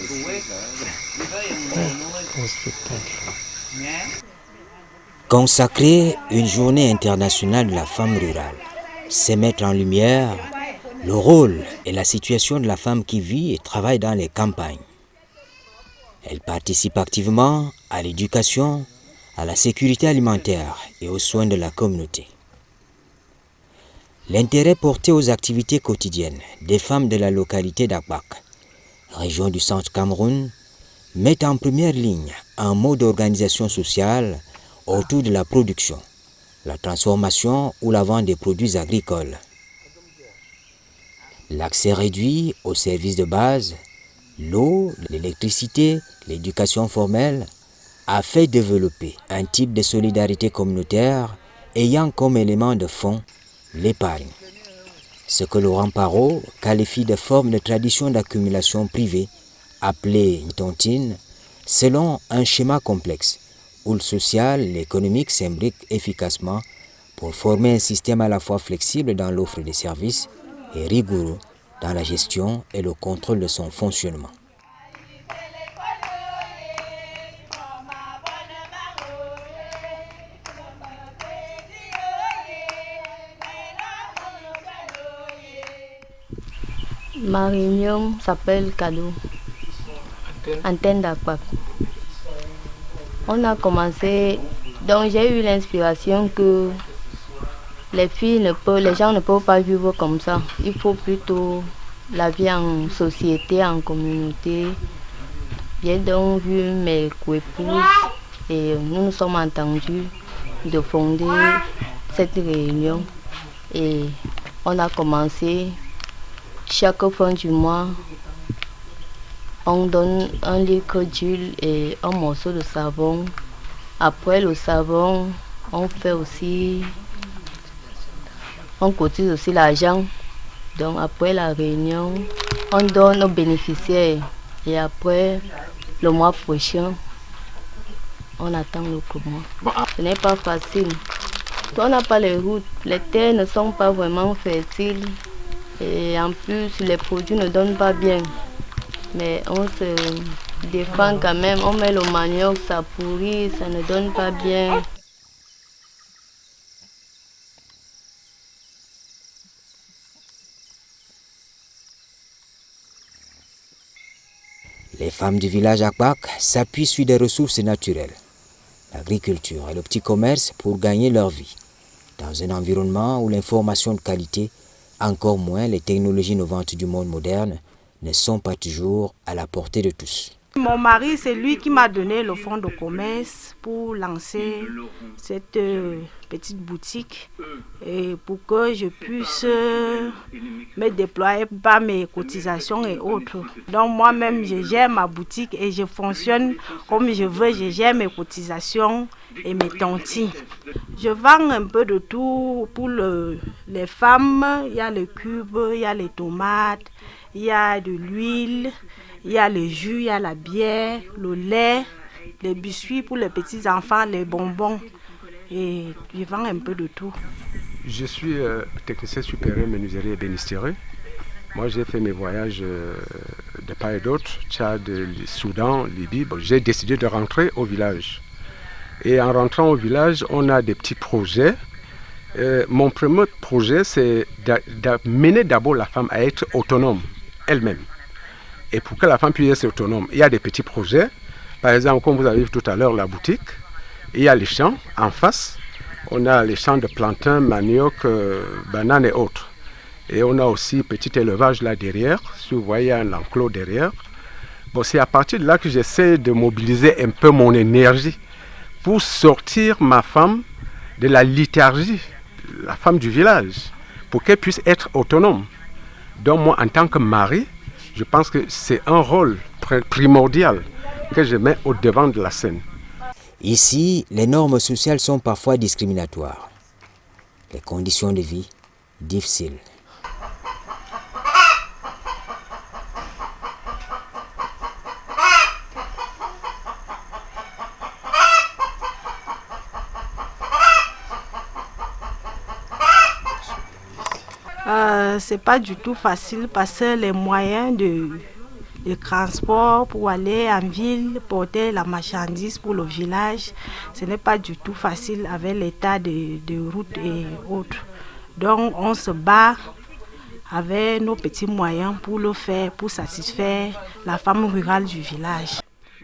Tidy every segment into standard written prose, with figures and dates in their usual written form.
Un spectacle. Consacrer une journée internationale de la femme rurale, c'est mettre en lumière le rôle et la situation de la femme qui vit et travaille dans les campagnes. Elle participe activement à l'éducation, à la sécurité alimentaire et aux soins de la communauté. L'intérêt porté aux activités quotidiennes des femmes de la localité d'Akbak, région du centre Cameroun, met en première ligne un mode d'organisation sociale autour de la production, la transformation ou la vente des produits agricoles. L'accès réduit aux services de base, l'eau, l'électricité, l'éducation formelle, a fait développer un type de solidarité communautaire ayant comme élément de fond l'épargne. Ce que Laurent Parot qualifie de forme de tradition d'accumulation privée, appelée une tontine, selon un schéma complexe où le social et l'économique s'imbriquent efficacement pour former un système à la fois flexible dans l'offre des services et rigoureux dans la gestion et le contrôle de son fonctionnement. Ma réunion s'appelle Cadeau, Antenne d'Akbak. On a commencé, donc j'ai eu l'inspiration que les gens ne peuvent pas vivre comme ça. Il faut plutôt la vie en société, en communauté. J'ai donc vu mes coépouses et nous nous sommes entendus de fonder cette réunion. Et on a commencé chaque fin du mois. On donne un litre d'huile et un morceau de savon. Après le savon, on cotise aussi l'argent. Donc après la réunion, on donne aux bénéficiaires. Et après, le mois prochain, on attend le courant. Ce n'est pas facile. On n'a pas les routes. Les terres ne sont pas vraiment fertiles. Et en plus, les produits ne donnent pas bien. Mais on se défend quand même, on met le manioc, ça pourrit, ça ne donne pas bien. Les femmes du village Akbak s'appuient sur des ressources naturelles, l'agriculture et le petit commerce pour gagner leur vie, dans un environnement où l'information de qualité, encore moins les technologies innovantes du monde moderne, ne sont pas toujours à la portée de tous. Mon mari, c'est lui qui m'a donné le fonds de commerce pour lancer cette petite boutique et pour que je puisse me déployer par mes cotisations et autres. Donc moi-même, je gère ma boutique et je fonctionne comme je veux. Je gère mes cotisations et mes tontines. Je vends un peu de tout pour les femmes. Il y a le cube, il y a les tomates, il y a de l'huile, il y a le jus, il y a la bière, le lait, les biscuits pour les petits enfants, les bonbons. Et je vends un peu de tout. Je suis technicien supérieur menuiserie et bénisterie. Moi, j'ai fait mes voyages de part et d'autre, Tchad, Soudan, Libye. Bon, j'ai décidé de rentrer au village. Et en rentrant au village, on a des petits projets. Mon premier projet, c'est d'amener d'abord la femme à être autonome elle-même. Et pour que la femme puisse être autonome, il y a des petits projets. Par exemple, comme vous avez vu tout à l'heure, la boutique. Il y a les champs en face. On a les champs de plantains, manioc, bananes et autres. Et on a aussi petit élevage là derrière. Si vous voyez, il y a un enclos derrière. Bon, c'est à partir de là que j'essaie de mobiliser un peu mon énergie pour sortir ma femme de la léthargie, la femme du village, pour qu'elle puisse être autonome. Donc moi, en tant que mari, je pense que c'est un rôle primordial que je mets au devant de la scène. Ici, les normes sociales sont parfois discriminatoires. Les conditions de vie, difficiles. C'est pas du tout facile parce que les moyens de transport pour aller en ville, porter la marchandise pour le village. Ce n'est pas du tout facile avec l'état de route et autres. Donc on se bat avec nos petits moyens pour le faire, pour satisfaire la femme rurale du village.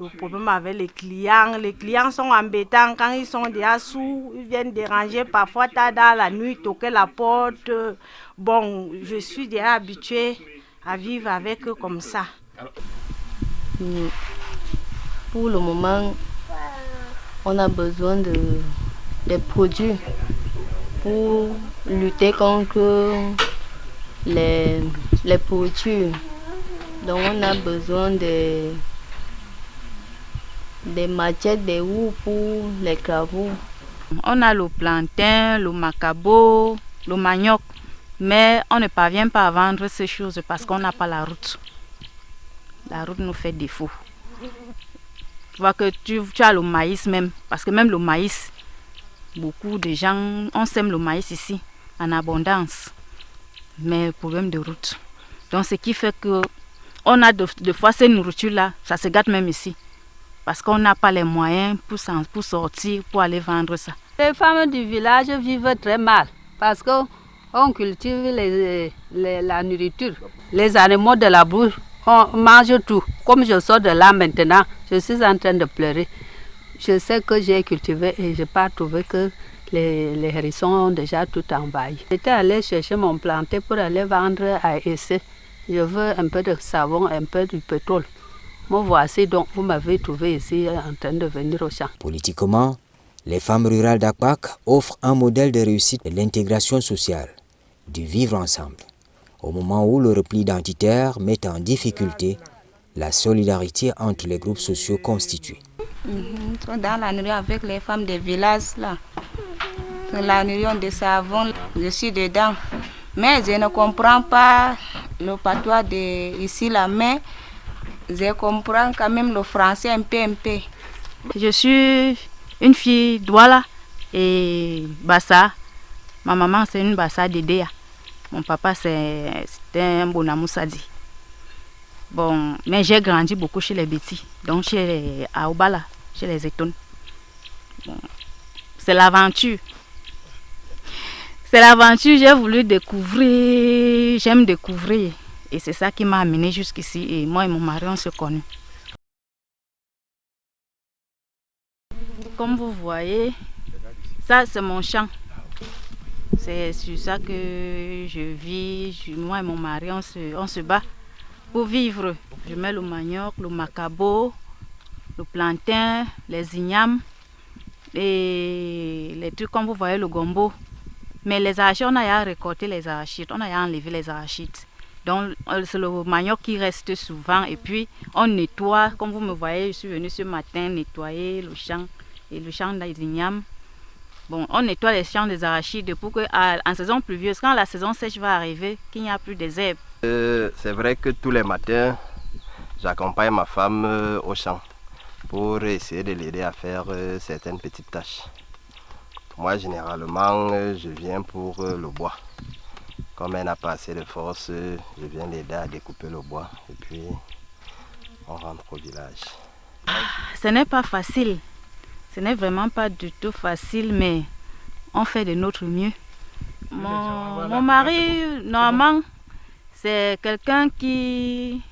Le problème avec les clients sont embêtants quand ils sont déjà sous, ils viennent déranger parfois tard dans la nuit, toquer la porte. Bon, je suis déjà habituée à vivre avec eux comme ça. Pour le moment, on a besoin de produits pour lutter contre les pourritures. Donc on a besoin des machettes, des roues pour les travaux. On a le plantain, le macabo, le manioc, mais on ne parvient pas à vendre ces choses parce qu'on n'a pas la route. La route nous fait défaut. Tu vois que tu as le maïs même, parce que même le maïs, beaucoup de gens, on sème le maïs ici en abondance, mais problème de route. Donc ce qui fait que on a de fois ces nourritures-là, ça se gâte même ici. Parce qu'on n'a pas les moyens pour sortir, pour aller vendre ça. Les femmes du village vivent très mal parce qu'on cultive la nourriture. Les animaux de la brousse, on mange tout. Comme je sors de là maintenant, je suis en train de pleurer. Je sais que j'ai cultivé et je n'ai pas trouvé que les hérissons ont déjà tout envahi. J'étais allée chercher mon plantain pour aller vendre à Essé. Je veux un peu de savon, un peu de pétrole. Me voici donc, vous m'avez trouvé ici en train de venir au champ. Politiquement, les femmes rurales d'Akpak offrent un modèle de réussite de l'intégration sociale, du vivre ensemble, au moment où le repli identitaire met en difficulté la solidarité entre les groupes sociaux constitués. Dans la nourriture avec les femmes des villages, là. La nourriture de savon, je suis dedans. Mais je ne comprends pas le patois de ici, là, mais je comprends quand même le français un peu. Je suis une fille Douala et Bassa. Ma maman c'est une Bassa d'Edea. Mon papa c'est un Bonamoussadi. Bon, mais j'ai grandi beaucoup chez les Bétis, donc chez les Aobala, chez les Étones. Bon, c'est l'aventure. C'est l'aventure, j'ai voulu découvrir, j'aime découvrir. Et c'est ça qui m'a amené jusqu'ici. Et moi et mon mari, on se connaît. Comme vous voyez, ça c'est mon champ. C'est sur ça que je vis. Moi et mon mari, on se bat pour vivre. Je mets le manioc, le macabo, le plantain, les ignames et les trucs comme vous voyez, le gombo. Mais les arachides, on a à récolter les arachides, on a à enlever les arachides. Donc c'est le manioc qui reste souvent et puis on nettoie, comme vous me voyez, je suis venue ce matin nettoyer le champ et le champ des ignames. Bon, on nettoie les champs des arachides pour que en saison pluvieuse, quand la saison sèche va arriver, qu'il n'y a plus de herbes. C'est vrai que tous les matins, j'accompagne ma femme au champ pour essayer de l'aider à faire certaines petites tâches. Moi, généralement, je viens pour le bois. Comme elle n'a pas assez de force, je viens l'aider à découper le bois et puis on rentre au village. Ce n'est pas facile, ce n'est vraiment pas du tout facile, mais on fait de notre mieux. Mon mari, normalement, c'est quelqu'un qui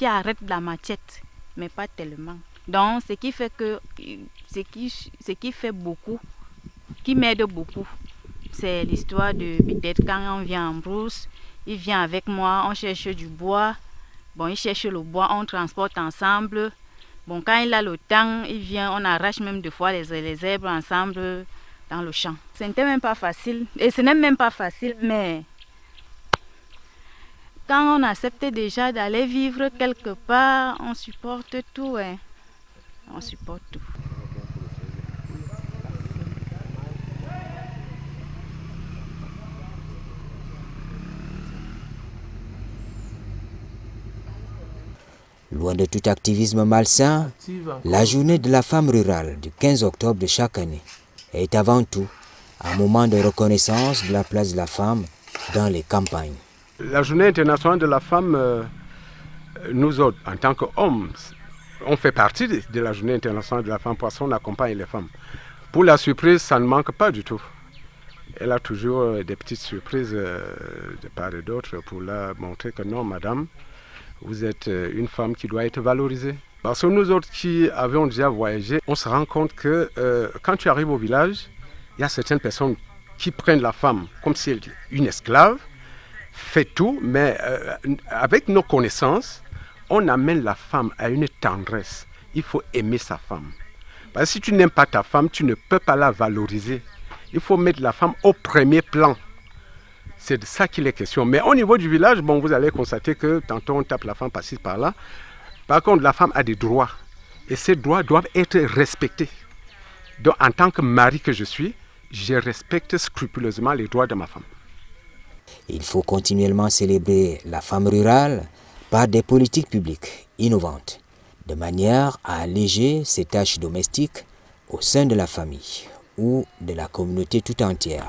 arrête la machette, mais pas tellement. Donc, ce qui fait que, ce qui fait beaucoup, qui m'aide beaucoup, c'est l'histoire de peut-être quand on vient en brousse, il vient avec moi, on cherche du bois. Bon, il cherche le bois, on transporte ensemble. Bon, quand il a le temps, il vient, on arrache même des fois les herbes ensemble dans le champ. Ce n'était même pas facile, et ce n'est même pas facile, mais quand on accepte déjà d'aller vivre quelque part, on supporte tout, hein. On supporte tout. Loin de tout activisme malsain, la journée de la femme rurale du 15 octobre de chaque année est avant tout un moment de reconnaissance de la place de la femme dans les campagnes. La journée internationale de la femme nous autres, en tant qu'hommes, on fait partie de la journée internationale de la femme parce qu'on accompagne les femmes. Pour la surprise, ça ne manque pas du tout. Elle a toujours des petites surprises de part et d'autre pour la montrer que non, madame, vous êtes une femme qui doit être valorisée. Parce que nous autres qui avions déjà voyagé, on se rend compte que quand tu arrives au village, il y a certaines personnes qui prennent la femme comme si elle était une esclave, fait tout, mais avec nos connaissances, on amène la femme à une tendresse. Il faut aimer sa femme. Parce que si tu n'aimes pas ta femme, tu ne peux pas la valoriser. Il faut mettre la femme au premier plan. C'est de ça qu'il est question. Mais au niveau du village, bon, vous allez constater que tantôt on tape la femme par-ci, par-là. Par contre, la femme a des droits. Et ces droits doivent être respectés. Donc, en tant que mari que je suis, je respecte scrupuleusement les droits de ma femme. Il faut continuellement célébrer la femme rurale par des politiques publiques innovantes, de manière à alléger ses tâches domestiques au sein de la famille ou de la communauté tout entière.